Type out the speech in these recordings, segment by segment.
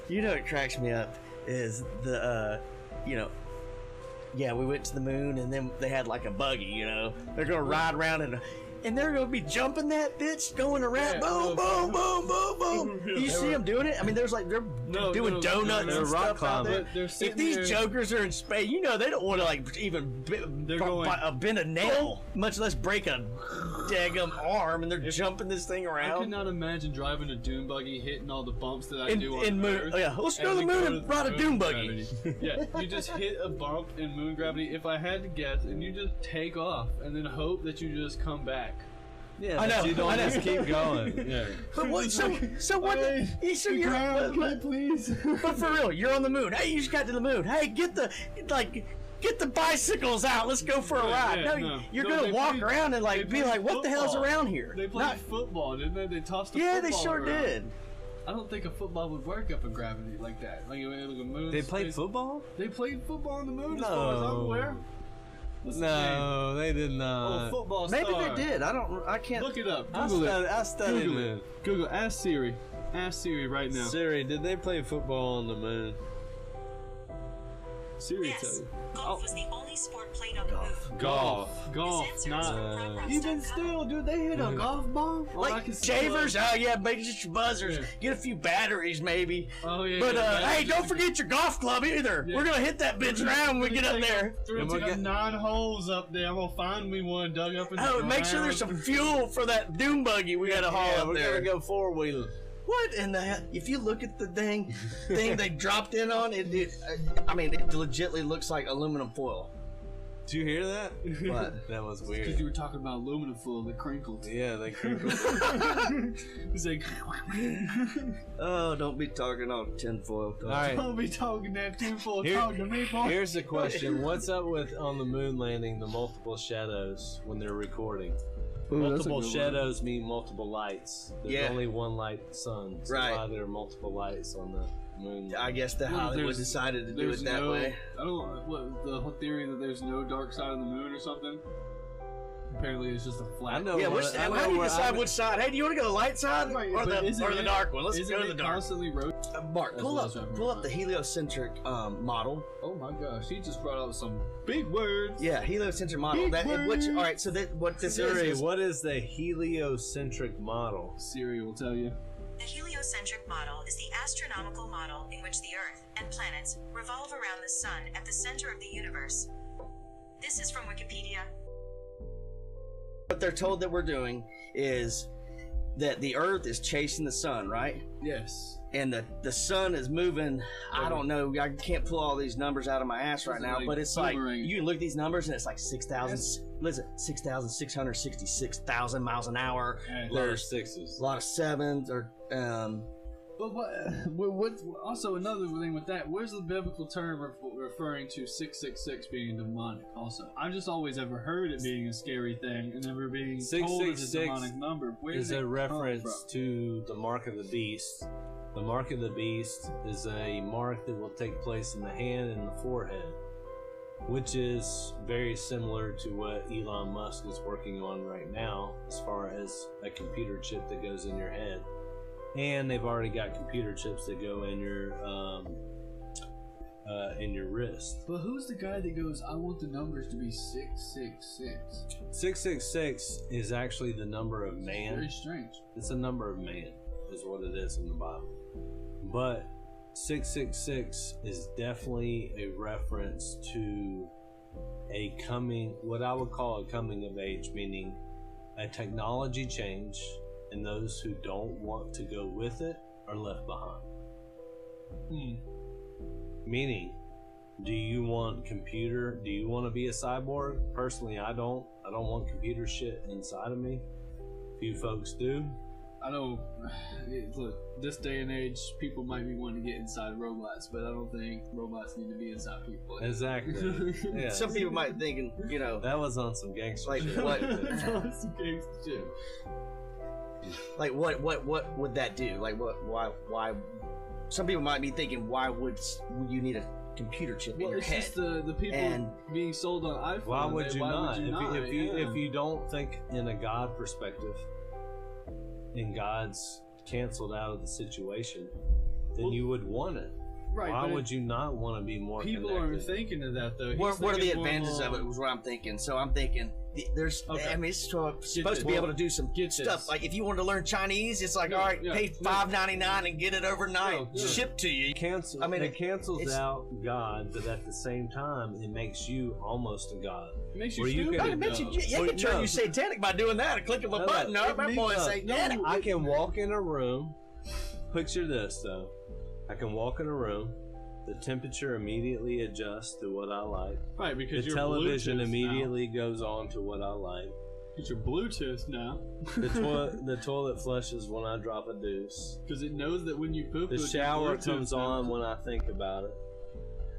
You know what cracks me up is the, yeah, we went to the moon and then they had like a buggy, They're going to ride around and they're going to be jumping that bitch going around. Boom, boom, boom, boom, boom. You see them doing it? I mean, there's like, they're doing donuts and stuff out there. If these jokers are in space, they don't want to like even bend a nail, much less break a daggum arm, and they're jumping this thing around. I could not imagine driving a dune buggy, hitting all the bumps that I do on Earth. Yeah, let's go to the moon and ride a dune buggy. Yeah, you just hit a bump in moon gravity, if I had to guess, and you just take off, and then hope that you just come back. Yeah, I know. You don't just keep going. Yeah. But what? So what? So you're please. But for real, you're on the moon. Hey, you just got to the moon. Hey, get the bicycles out. Let's go for a ride. You're gonna walk around and be like, what the hell's around here? They played football, didn't they? They tossed a football. Yeah, they sure did. I don't think a football would work up in gravity like that. Like a moon. They played football? They played football on the moon, as far as I'm aware. No, they did not. Oh, football star. Maybe they did. I can't. Look it up. I studied it. Google. Ask Siri. Ask Siri right now. Siri, did they play football on the moon? Siri, tell you. Golf was the only sport played on the moon. Golf. Even still, dude, they hit a golf ball. Like shavers. Make just your buzzers. Get a few batteries, maybe. Oh yeah. But hey, don't forget your golf club either. Yeah. We're gonna hit that bitch around when we get up there. We're gonna take 9 holes up there. I'm gonna find me one dug up in the ground. Make sure there's some fuel for that dune buggy we gotta haul up there. We're gonna go 4-wheeler. What in the hell? If you look at the thing they dropped in on, it legitimately looks like aluminum foil. Did you hear that? What? That was weird. Because you were talking about aluminum foil that crinkled. Yeah, they crinkled. It's like... Oh, don't be talking on tinfoil. All right. Don't be talking that tinfoil talk to me, boy. Here's the question. What's up with, on the moon landing, the multiple shadows when they're recording? Ooh, multiple shadows mean multiple lights. There's only one light, the sun. So right. why there are multiple lights on the moon? I guess the Hollywood decided to do it that way. I don't know what the whole theory that there's no dark side of the moon or something. Apparently, it's just a flat. I know. Yeah, how do you decide which side? Hey, do you want to go to the light side or the dark one? Let's go to the dark. Constantly Mark, pull up the heliocentric model. Oh my gosh, he just brought out some big words. Yeah, heliocentric model. All right, so what this is? What is the heliocentric model? Siri will tell you. The heliocentric model is the astronomical model in which the Earth and planets revolve around the Sun at the center of the universe. This is from Wikipedia. What they're told that we're doing is that the Earth is chasing the Sun, right? Yes. And the Sun is moving. I don't know. I can't pull all these numbers out of my ass right now, but it's like you can look at these numbers and it's like 6,666,000 miles an hour. A lot of sixes. A lot of sevens, or But what? Also, another thing with that, where's the biblical term referring to 666 being demonic? Also, I've just always ever heard it being a scary thing, and never being told it's a demonic number. Where is a reference to the mark of the beast. The mark of the beast is a mark that will take place in the hand and the forehead, which is very similar to what Elon Musk is working on right now, as far as a computer chip that goes in your head. And they've already got computer chips that go in your wrist. But who's the guy that goes, I want the numbers to be 666? 666 is actually the number of man. Very strange. It's a number of man, is what it is in the Bible. But 666 is definitely a reference to what I would call a coming of age, meaning a technology change, and those who don't want to go with it are left behind. Meaning, do you want to be a cyborg? Personally, I don't want computer shit inside of me. Few folks do. I know, look, this day and age, people might be wanting to get inside robots, but I don't think robots need to be inside people. Exactly. Yeah. Some people might think, that was on some gangster shit. What? Some gangster shit. Like what would that do? Like why? Some people might be thinking, why would you need a computer chip in your head? It's just the people being sold on iPhone. Why would you not? If you don't think in a God perspective, and God's canceled out of the situation, then you would want it. Right. Why would you not want to be more People connected? aren't thinking of that, though. What are the advantages of it? Was what I'm thinking. So I'm thinking there's. Okay. I mean, it's supposed to be able to do some Get stuff. this. Like if you wanted to learn Chinese, it's like, No, all right, yeah, pay no. $5.99 and get it overnight, No, yeah. shipped to you. Cancel. I mean, it cancels it's- out God, but at the same time, it makes you almost a God. It makes you Where you stupid. can- I bet you Well, can turn no. you satanic by doing that and clicking the No, button. no, No, it my means- boy is no, satanic. I can walk in a room. Picture this though. I can walk in a room. The temperature immediately adjusts to what I like. Right, because The your television Bluetooth immediately goes on to what I like. It's your Bluetooth now. The toilet flushes when I drop a deuce. Because it knows that when you poop, The it's your shower Bluetooth comes now. on when I think about it.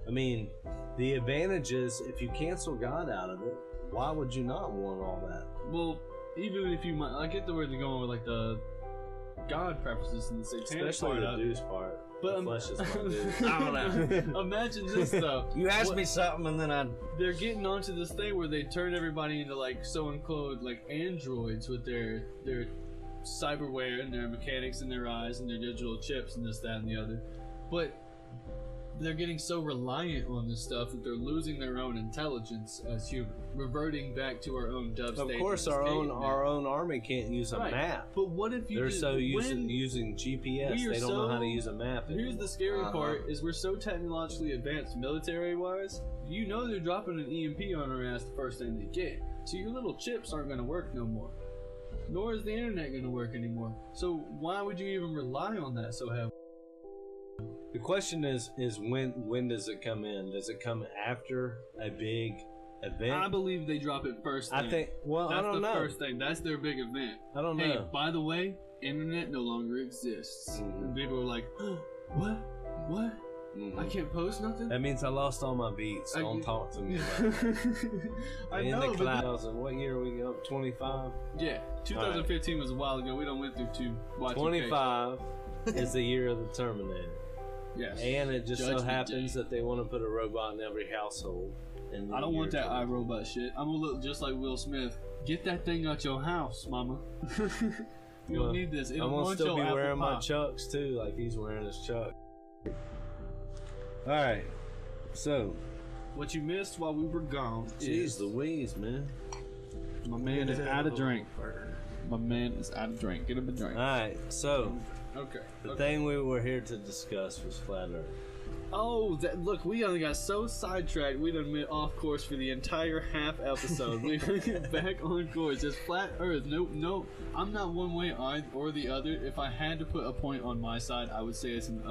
I mean, the advantage is if you cancel God out of it, why would you not want all that? Well, even if you might, I get the word they're going with, like the God preferences and the satanic Especially part the of it. deuce part. But The flushes my deuce. I don't know. Imagine this though. You asked What- me something and then I. They're getting onto this thing where they turn everybody into like so-and-called like androids with their cyberware and their mechanics in their eyes and their digital chips and this, that, and the other. But they're getting so reliant on this stuff that they're losing their own intelligence as humans, reverting back to our own dub Of state course, and our state own army can't use a Right. map. But what if you They're did- so when- using GPS, we are they don't know how to so- use a map. Here's anymore. the scary Uh-huh. part: is we're so technologically advanced military-wise. You know they're dropping an EMP on our ass the first thing they get. So your little chips aren't going to work no more. Nor is the internet going to work anymore. So why would you even rely on that so heavily? The question is when does it come in? Does it come after a big event? I believe they drop it first thing. I think. Well, That's I don't the know. first thing. That's their big event. I don't Hey, know. by the way, internet no longer exists. Mhm. And people are like, what? What? Mhm. I can't post nothing? That means I lost all my beats. I- Don't talk to me about it. I In know, the but clouds. And what year are we up? 25. yeah, 2015 was a while ago. We don't went through two. Y2K. 25 is the year of the Terminator, Yes. and it just so Judgment happens Day. that they want to put a robot in every household. In the I don't want year that 20. iRobot shit. I'm gonna look just like Will Smith. Get that thing out your house, mama. You don't Well, need this. It I'm gonna want still be your wearing apple my pie. chucks too, like he's wearing his chuck. All right, so What you missed while we were gone jeez is Louise, man. my man is out of drink. My man is out of drink. Get him a drink. All right, so Okay. the okay. thing we were here to discuss was flat Earth. Oh, look, we only got so sidetracked. We done went off course for the entire half episode. We done get back on course. It's flat Earth. No, I'm not one way or the other. If I had to put a point on my side, I would say it's an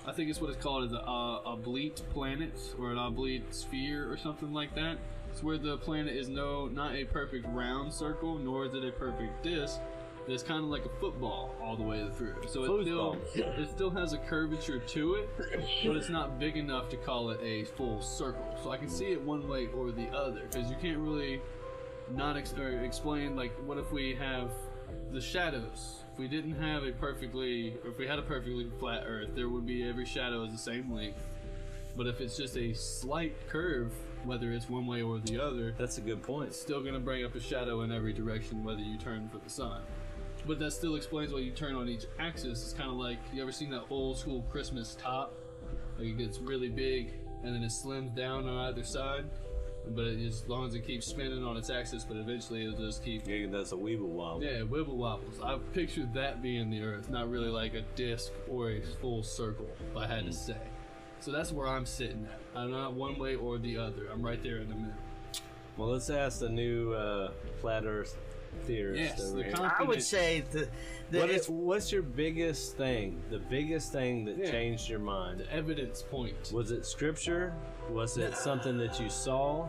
I think it's what it's called, is an oblate planet or an oblate sphere or something like that. It's where the planet is not a perfect round circle, nor is it a perfect disc. It's kind of like a football all the way through. So it still has a curvature to it, but it's not big enough to call it a full circle. So I can see it one way or the other, because you can't really not explain, like, what if we have the shadows? If we didn't have if we had a perfectly flat Earth, there would be every shadow is the same length. But if it's just a slight curve, whether it's one way or the other, That's a good point. it's still going to bring up a shadow in every direction, whether you turn for the sun. But that still explains why you turn on each axis. It's kind of like, you ever seen that old school Christmas top? Like it gets really big and then it slims down on either side. But as long as it keeps spinning on its axis, but eventually it'll just keep. Yeah, that's a weeble wobble. Yeah, wibble wobbles. I pictured that being the Earth, not really like a disc or a full circle, if I had to say. So that's where I'm sitting at. I'm not one way or the other. I'm right there in the middle. Well, let's ask the new flat Earth theorist Yes, over the here. I would say What's your biggest thing? The biggest thing that Yeah. changed your mind? The evidence point. Was it scripture? Was it something that you saw?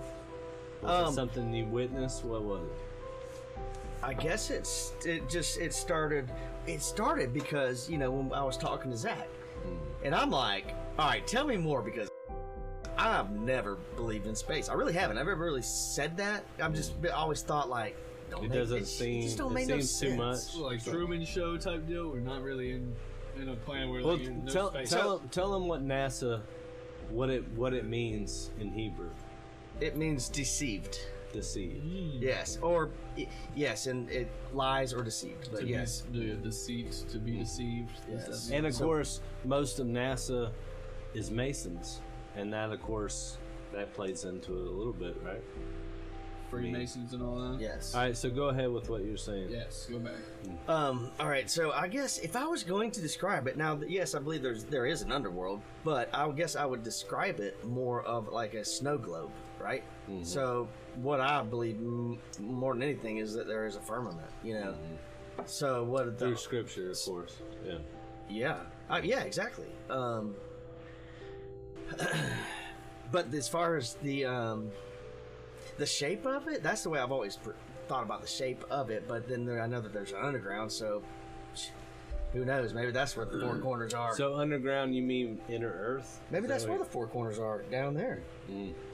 Was it something you witnessed? What was it? I guess it started because, you know, when I was talking to Zach, and I'm like, all right, tell me more, because I've never believed in space. I really haven't. I've never really said that. I've just always thought, like, It doesn't seem. just don't It make no seems too sense. much. Like Truman Show type deal. We're not really in a plan where Well, like in no tell space. them what NASA, what it means in Hebrew. It means deceived. deceived. Yes, or yes, and it lies or deceived. But yes, the deceit to be deceived. Yes. And of course, most of NASA is Masons, and that, of course, that plays into it a little bit, right? Freemasons and all that. yes. All right, so go ahead with what you're saying. Yes, go back. All right. So I guess if I was going to describe it now, yes, I believe there is an underworld, but I guess I would describe it more of like a snow globe, right? So what I believe more than anything is that there is a firmament, you know. So what Through Scripture, of course. Yeah. yeah, exactly. But as far as the shape of it, that's the way I've always thought about the shape of it. But then I know that there's an underground, so who knows? Maybe that's where the four corners are. So underground, you mean inner Earth? Maybe that's where the four corners are, down there.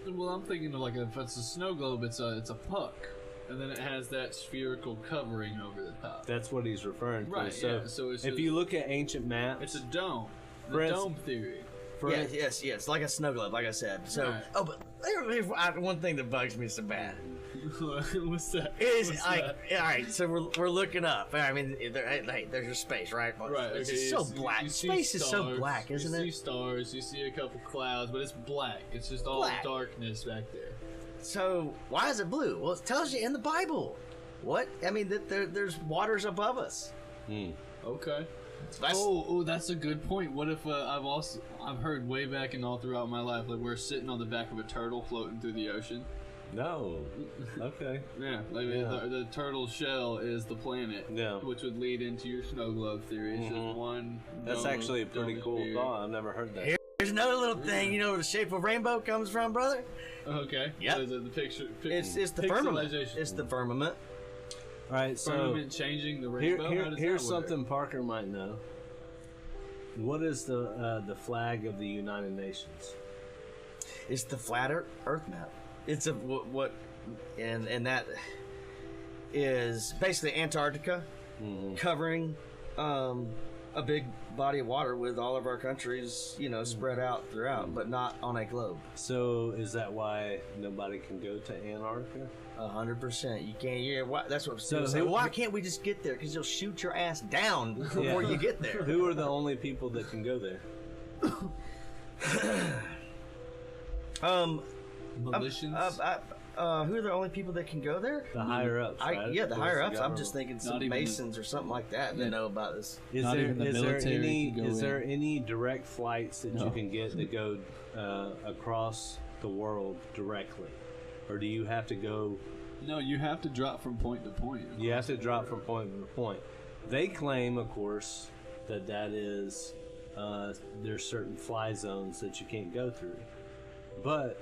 Well, I'm thinking of like if it's a snow globe, it's a puck, and then it has that spherical covering over the top. That's what he's referring to. Right. So, yeah. So it's if you look at ancient maps, it's a dome. The For instance- dome theory. Yes, like a snow globe, like I said. So, Right. but one thing that bugs me so bad What's that? is What's like, that? all right, so we're looking up. I mean, there's your space, right? Right, It's okay, just you so see- black. you see Space is so stars, black, isn't You it? see stars, you see a couple clouds, but it's black. It's just all Black. darkness back there. So why is it blue? Well, it tells you in the Bible. What? I mean, that there's waters above us. Okay. That's, Oh, that's a good point. What if I've heard way back and all throughout my life, like we're sitting on the back of a turtle floating through the ocean. no. Okay. Yeah, like Yeah. The turtle shell is the planet. Yeah. Which would lead into your snow globe theory. It's just one. That's dome- actually a pretty dome cool theory. thought. I've never heard that. There's another little thing. You know where the shape of rainbow comes from, brother? Okay. Yep. So the picture. It's the firmament. pixelization. It's the firmament. All right, so firmament changing the rainbow. How does here's that work? something Parker might know. What is the flag of the United Nations? It's the flat Earth map. It's a what, and that is basically Antarctica covering a big body of water with all of our countries, you know, spread out throughout, but not on a globe. So is that why nobody can go to Antarctica? 100%. You can't. Yeah, that's what. So So who- why can't we just get there? Because you'll shoot your ass down before you get there. Who are the only people that can go there? Militians. Who are the only people that can go there? The higher ups, right? Yeah, the Of higher course, ups. the I'm just thinking Not some even- Masons or something like that that know about this. Is Not there even the is there military any can go is there in. any direct flights that you No. can get that go across the world directly, or do you have to go? No, you have to drop from point to point. You have to drop from point to point. They claim, of course, that is there's certain fly zones that you can't go through, but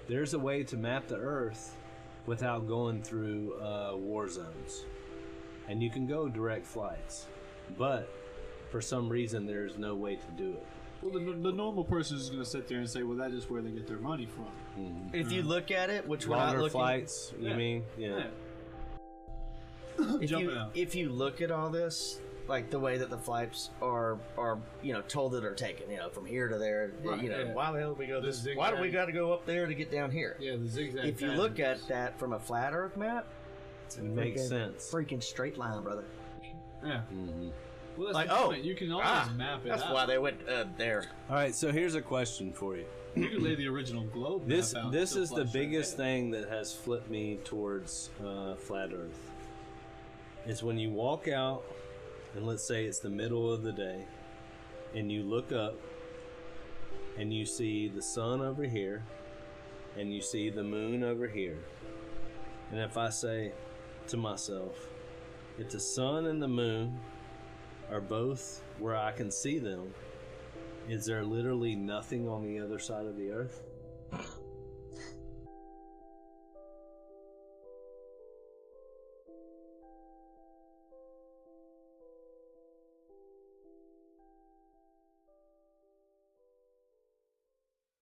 there's a way to map the Earth without going through war zones, and you can go direct flights, but for some reason there's no way to do it. Well, the normal person is going to sit there and say, "Well, that is where they get their money from." If you look at it, which we're not Longer looking, flights, you Yeah. mean? Yeah. Jumping out. if you look at all this, like the way that the flights are told that are taken, from here to there, Right, yeah. why the hell do we go The this? Why do we zigzag. got to go up there to get down here? Yeah, the zigzag. If you look at that from a flat Earth map, it's a It makes freaking- sense. Freaking straight line, brother. yeah. Well, that's Like, the oh, point. You can always map it That's out. why they went there. All right, so here's a question for you. You can lay the original globe. This map out this and is still the fly biggest straight thing that has flipped me towards flat Earth. It's when you walk out, and let's say it's the middle of the day, and you look up, and you see the sun over here, and you see the moon over here. And if I say to myself, if the sun and the moon are both where I can see them, is there literally nothing on the other side of the Earth?